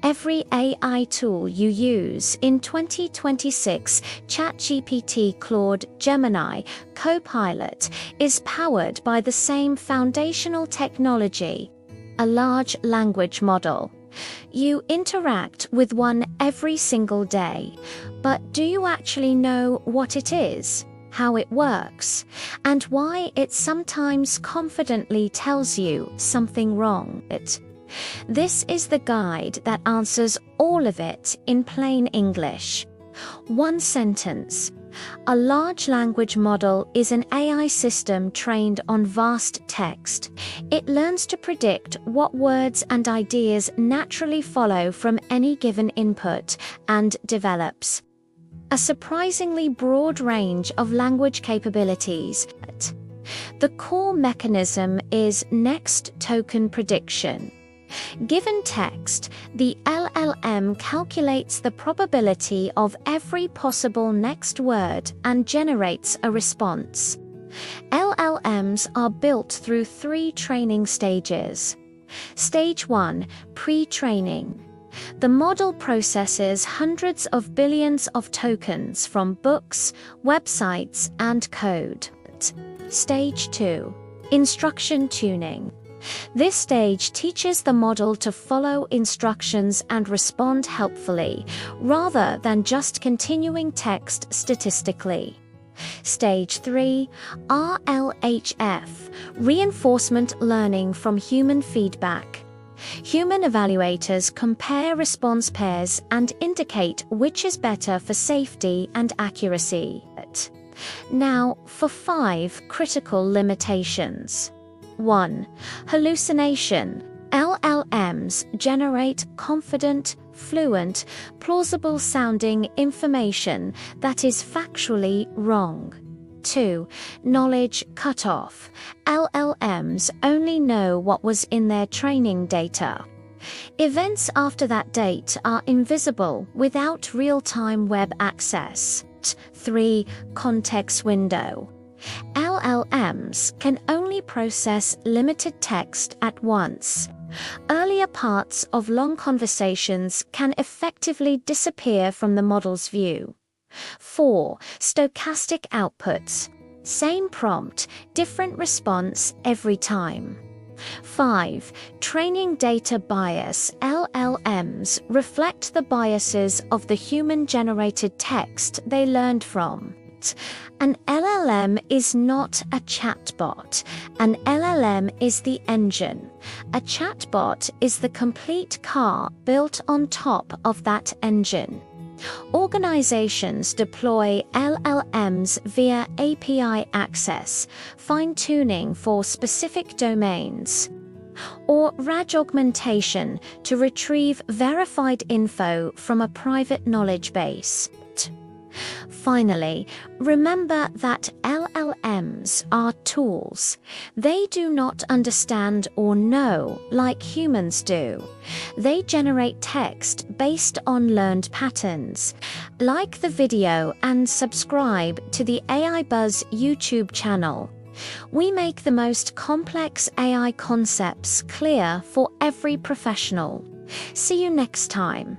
Every AI tool you use in 2026, ChatGPT, Claude, Gemini, Copilot, is powered by the same foundational technology, a large language model. You interact with one every single day, but do you actually know what it is, how it works, and why it sometimes confidently tells you something wrong? This is the guide that answers all of it in plain English. One sentence. A large language model is an AI system trained on vast text. It learns to predict what words and ideas naturally follow from any given input and develops a surprisingly broad range of language capabilities. The core mechanism is next token prediction. Given text, the LLM calculates the probability of every possible next word and generates a response. LLMs are built through 3 training stages. Stage 1, pre-training. The model processes hundreds of billions of tokens from books, websites, and code. Stage 2, instruction tuning. This stage teaches the model to follow instructions and respond helpfully, rather than just continuing text statistically. Stage 3, RLHF, reinforcement learning from human feedback. Human evaluators compare response pairs and indicate which is better for safety and accuracy. Now, for 5 critical limitations. 1. Hallucination. LLMs generate confident, fluent, plausible-sounding information that is factually wrong. 2. Knowledge cutoff. LLMs only know what was in their training data. Events after that date are invisible without real-time web access. 3. Context window. LLMs can only process limited text at once. Earlier parts of long conversations can effectively disappear from the model's view. 4. Stochastic outputs. Same prompt, different response every time. 5. Training data bias. LLMs reflect the biases of the human-generated text they learned from. An LLM is not a chatbot. An LLM is the engine. A chatbot is the complete car built on top of that engine. Organizations deploy LLMs via API access, fine-tuning for specific domains, or RAG augmentation to retrieve verified info from a private knowledge base. Finally, remember that LLMs are tools. They do not understand or know like humans do. They generate text based on learned patterns. Like the video and subscribe to the AI Buzz YouTube channel. We make the most complex AI concepts clear for every professional. See you next time.